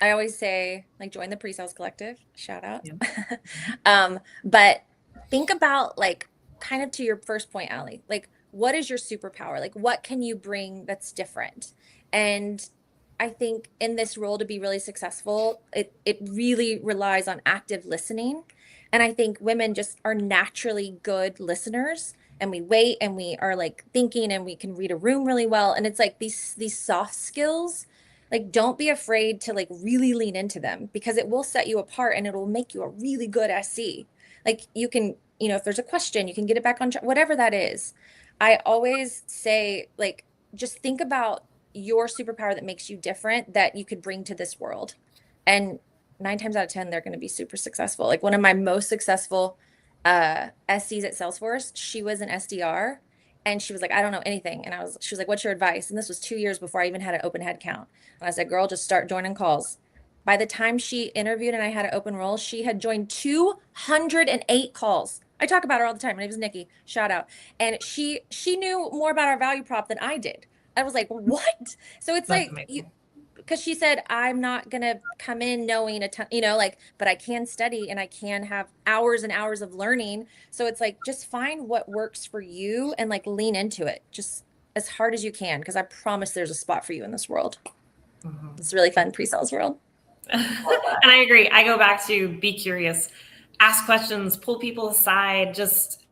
I always say, like, join the pre-sales collective. Shout out. Yeah. But think about, like, kind of to your first point, Allie, like, what is your superpower? Like, what can you bring that's different? And I think in this role, to be really successful, it really relies on active listening. And I think women just are naturally good listeners, and we wait and we are like thinking and we can read a room really well. And it's like these soft skills, like, don't be afraid to like really lean into them, because it will set you apart and it'll make you a really good SC. Like, you can, you know, if there's a question, you can get it back on track, whatever that is. I always say, like, just think about your superpower that makes you different, that you could bring to this world. And 9 times out of 10, they're going to be super successful. Like, one of my most successful SCs at Salesforce, she was an SDR, and she was like, I don't know anything. And she was like, what's your advice? And this was 2 years before I even had an open head count. And I said, girl, just start joining calls. By the time she interviewed and I had an open role, she had joined 208 calls. I talk about her all the time. Her name is Nikki. Shout out. And she knew more about our value prop than I did. I was like, what? So it's That's like, amazing. because she said, I'm not going to come in knowing a ton, you know, like, but I can study and I can have hours and hours of learning. So it's like, just find what works for you and like lean into it just as hard as you can, because I promise there's a spot for you in this world. Mm-hmm. It's a really fun pre-sales world. And I agree. I go back to be curious, ask questions, pull people aside, just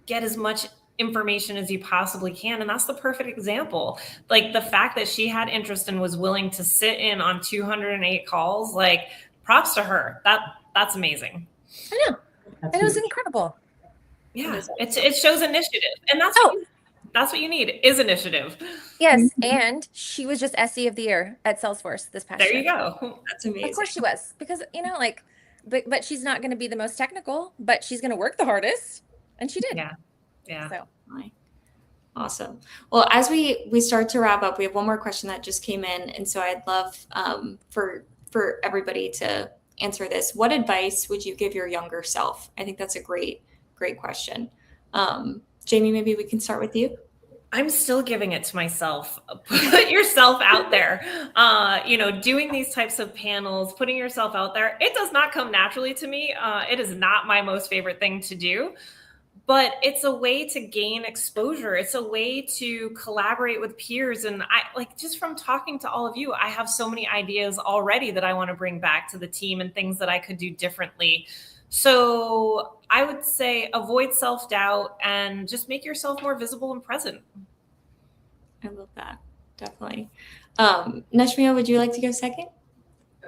get as much information as you possibly can. And that's the perfect example. Like, the fact that she had interest and was willing to sit in on 208 calls, like, props to her. That's amazing. I know. And it was incredible. Yeah. It shows initiative. And that's what you need, is initiative. Yes. And she was just SE of the year at Salesforce this past year. There you go. That's amazing. Of course she was, because, you know, like, but she's not going to be the most technical, but she's going to work the hardest. And she did. Yeah. So. Awesome. Well, as we start to wrap up, we have one more question that just came in. And so I'd love for everybody to answer this. What advice would you give your younger self? I think that's a great question. Jamie, maybe we can start with you. I'm still giving it to myself. Put yourself out there. You know, doing these types of panels, putting yourself out there, it does not come naturally to me. It is not my most favorite thing to do. but it's a way to gain exposure. It's a way to collaborate with peers. And I like, just from talking to all of you, I have so many ideas already that I want to bring back to the team and things that I could do differently. So I would say avoid self-doubt and just make yourself more visible and present. I love that. Definitely. Nashmia, would you like to go second?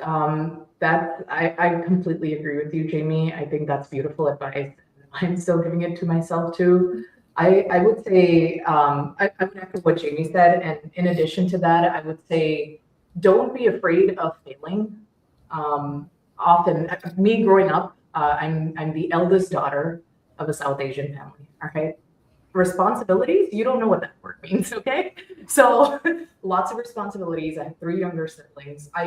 I completely agree with you, Jamie. I think that's beautiful advice. I'm still giving it to myself too. I would say, I would echo what Jamie said. And in addition to that, I would say, don't be afraid of failing. Often, me growing up, I'm the eldest daughter of a South Asian family. All right. Responsibilities, you don't know what that word means, okay? So lots of responsibilities. I have 3 younger siblings. I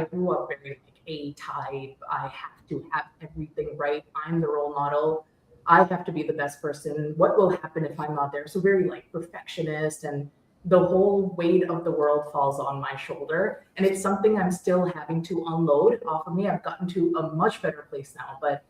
grew up very like A type. I have to have everything right. I'm the role model. I have to be the best person. What will happen if I'm not there? So very like perfectionist, and the whole weight of the world falls on my shoulder. And it's something I'm still having to unload off of me. I've gotten to a much better place now, but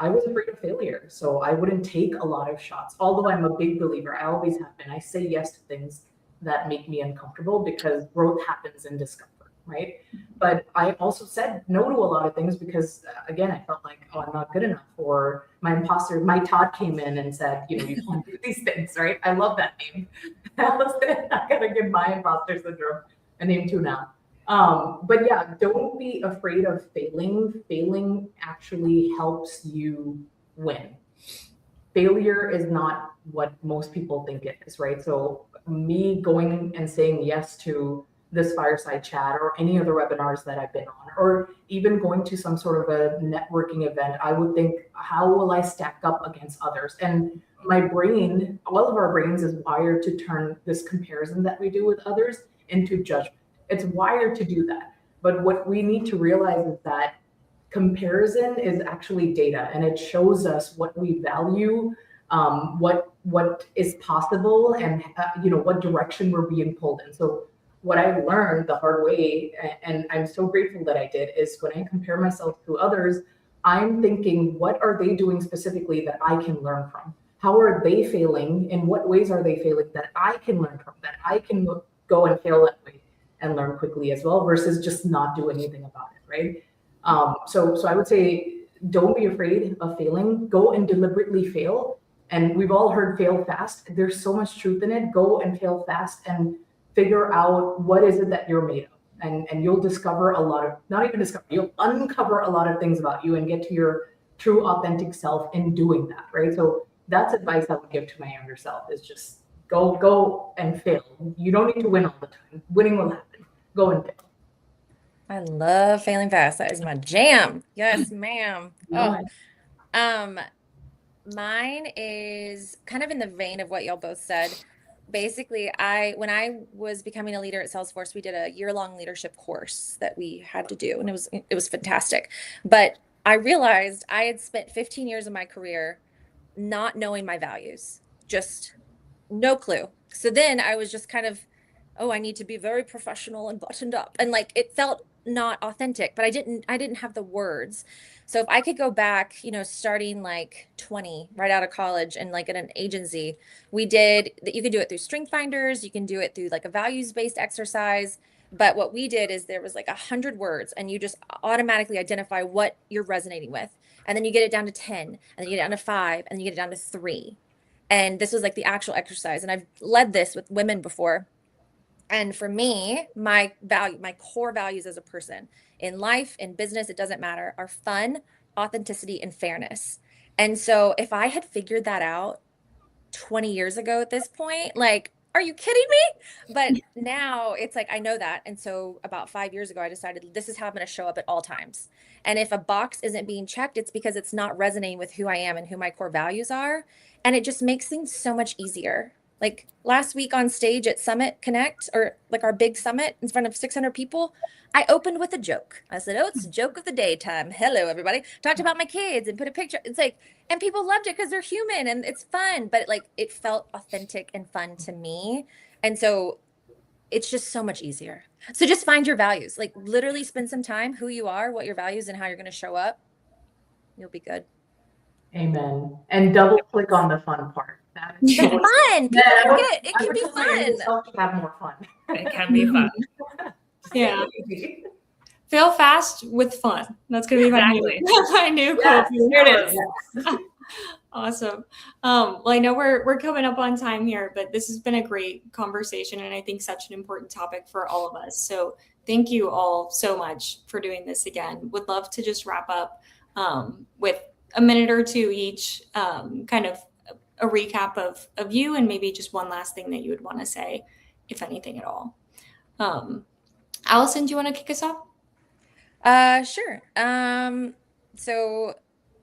I was afraid of failure, so I wouldn't take a lot of shots. Although I'm a big believer, I always have been. I say yes to things that make me uncomfortable because growth happens in discomfort, right? But I also said no to a lot of things because, again, I felt like, oh, I'm not good enough. Or my Todd came in and said, you can't do these things, right? I love that name. I gotta give my imposter syndrome a name too now. But yeah, don't be afraid of failing. Failing actually helps you win. Failure is not what most people think it is, right? So me going and saying yes to this fireside chat or any other webinars that I've been on, or even going to some sort of a networking event, I would think, how will I stack up against others? And my brain, all of our brains is wired to turn this comparison that we do with others into judgment. It's wired to do that. But what we need to realize is that comparison is actually data, and it shows us what we value, what is possible, and what direction we're being pulled in. So what I learned the hard way, and I'm so grateful that I did, is when I compare myself to others, I'm thinking, what are they doing specifically that I can learn from? How are they failing? In what ways are they failing that I can learn from, that I can go and fail that way and learn quickly as well, versus just not do anything about it, right? So I would say, don't be afraid of failing. Go and deliberately fail. And we've all heard fail fast. There's so much truth in it. Go and fail fast and figure out what is it that you're made of. And you'll discover a lot of, not even discover, you'll uncover a lot of things about you and get to your true authentic self in doing that, right? So that's advice I would give to my younger self, is just go and fail. You don't need to win all the time. Winning will happen. Go and fail. I love failing fast. That is my jam. Yes, ma'am. Oh, mine is kind of in the vein of what y'all both said. Basically, when I was becoming a leader at Salesforce, we did a year-long leadership course that we had to do, and it was fantastic. But I realized I had spent 15 years of my career not knowing my values, just no clue. So then I was just kind of, oh, I need to be very professional and buttoned up. And like it felt not authentic, but I didn't have the words. So if I could go back, starting like 20, right out of college and like at an agency, we did that. You can do it through strength finders, you can do it through like a values-based exercise. But what we did is there was like 100 words, and you just automatically identify what you're resonating with. And then you get it down to 10, and then you get it down to 5, and then you get it down to 3. And this was like the actual exercise. And I've led this with women before. And for me, my core values as a person in life, in business, it doesn't matter, are fun, authenticity, and fairness. And so if I had figured that out 20 years ago at this point, like, are you kidding me? But now it's like, I know that. And so about 5 years ago, I decided this is how I'm going to show up at all times. And if a box isn't being checked, it's because it's not resonating with who I am and who my core values are. And it just makes things so much easier. Like last week on stage at Summit Connect, or like our big summit in front of 600 people, I opened with a joke. I said, oh, it's a joke of the day time. Hello, everybody. Talked about my kids and put a picture. It's like, and people loved it because they're human and it's fun, but it felt authentic and fun to me. And so it's just so much easier. So just find your values, like literally spend some time, who you are, what your values, and how you're going to show up. You'll be good. Amen. And double click on the fun part. That is The fun. People forget it can be fun. Have more fun. It can be fun. Yeah. Fail fast with fun. That's going to be Exactly. my new Yes, quote. There it is. Yes. Awesome. Well, I know we're coming up on time here, but this has been a great conversation, and I think such an important topic for all of us. So thank you all so much for doing this again. Would love to just wrap up with a minute or two each, kind of a recap of you, and maybe just one last thing that you would want to say, if anything at all. Allison, do you want to kick us off? Sure. So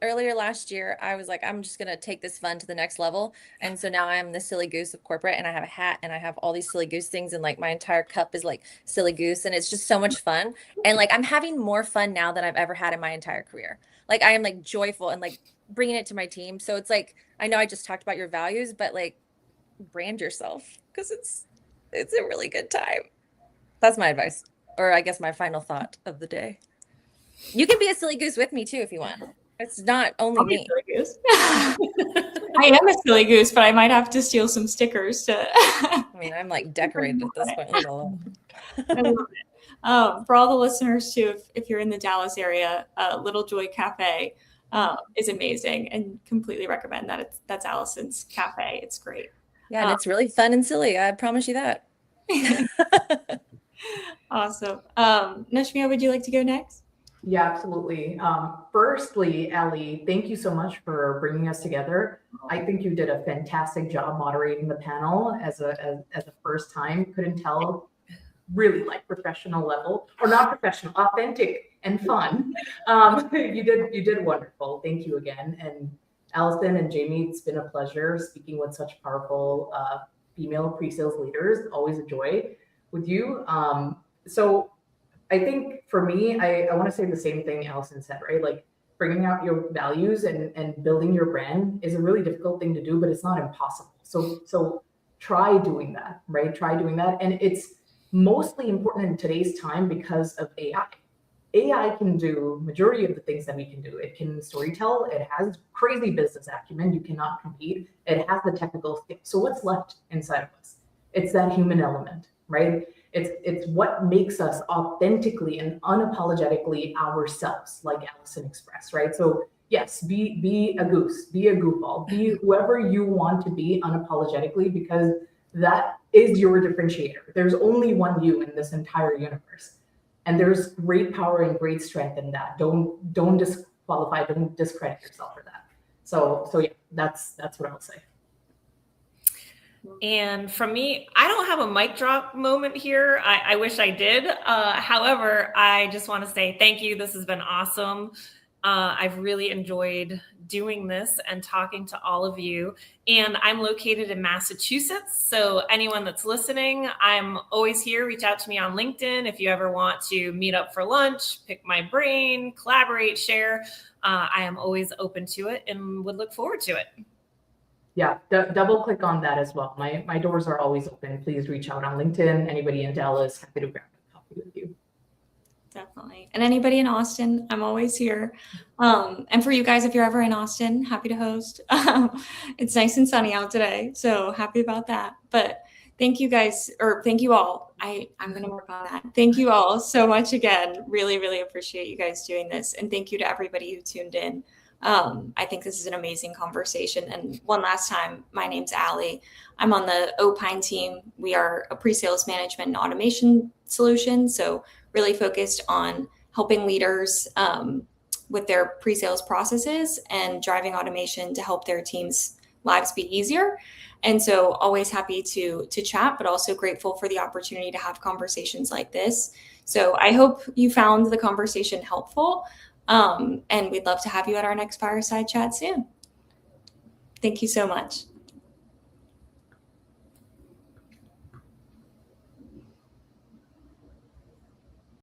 earlier last year, I was like, I'm just gonna take this fun to the next level. And so now I am the silly goose of corporate, and I have a hat and I have all these silly goose things, and like my entire cup is like silly goose, and it's just so much fun. And like I'm having more fun now than I've ever had in my entire career. Like I am like joyful and like bringing it to my team. So it's like I know I just talked about your values, but like brand yourself because it's a really good time. That's my advice, or I guess my final thought of the day. You can be a silly goose with me too if you want. It's not only I'll be a me. silly goose. I am a silly goose, but I might have to steal some stickers to. I mean, I'm like decorated at this point. Look at all I love it. For all the listeners too, if you're in the Dallas area, Little Joy Cafe is amazing, and completely recommend that. That's Allison's cafe. It's great. Yeah, and it's really fun and silly. I promise you that. Awesome. Nashmia, would you like to go next? Yeah, absolutely. Firstly, Ellie, thank you so much for bringing us together. I think you did a fantastic job moderating the panel as a first time. Couldn't tell, really like professional level, or not professional, authentic and fun. You did wonderful. Thank you again. And Allison and Jamie, it's been a pleasure speaking with such powerful female pre-sales leaders. Always a joy with you. So I think for me, I want to say the same thing Allison said, right? Like bringing out your values and building your brand is a really difficult thing to do, but it's not impossible. So try doing that, right? Try doing that. And it's mostly important in today's time because of AI. AI can do majority of the things that we can do. It can storytell. It has crazy business acumen. You cannot compete. It has the technical skill. So what's left inside of us? It's that human element, right? It's what makes us authentically and unapologetically ourselves, like Allison expressed, right? So yes, be a goose, be a goofball, be whoever you want to be unapologetically, because that is your differentiator. There's only one you in this entire universe. And there's great power and great strength in that. Don't disqualify, don't discredit yourself for that. So yeah, that's what I'll say. And from me, I don't have a mic drop moment here. I wish I did. However, I just want to say thank you. This has been awesome. I've really enjoyed doing this and talking to all of you. And I'm located in Massachusetts. So anyone that's listening, I'm always here. Reach out to me on LinkedIn if you ever want to meet up for lunch, pick my brain, collaborate, share. I am always open to it and would look forward to it. Yeah, double click on that as well. My doors are always open. Please reach out on LinkedIn. Anybody in Dallas, happy to grab a coffee with you. Definitely. And anybody in Austin, I'm always here. And for you guys, if you're ever in Austin, happy to host. It's nice and sunny out today, so happy about that. But thank you guys, or thank you all. I'm going to work on that. Thank you all so much again. Really, really appreciate you guys doing this. And thank you to everybody who tuned in. I think this is an amazing conversation. And one last time, my name's Allie. I'm on the Opine team. We are a pre-sales management and automation solution. So really focused on helping leaders with their pre-sales processes and driving automation to help their teams' lives be easier. And so always happy to chat, but also grateful for the opportunity to have conversations like this. So I hope you found the conversation helpful. And we'd love to have you at our next fireside chat soon. Thank you so much.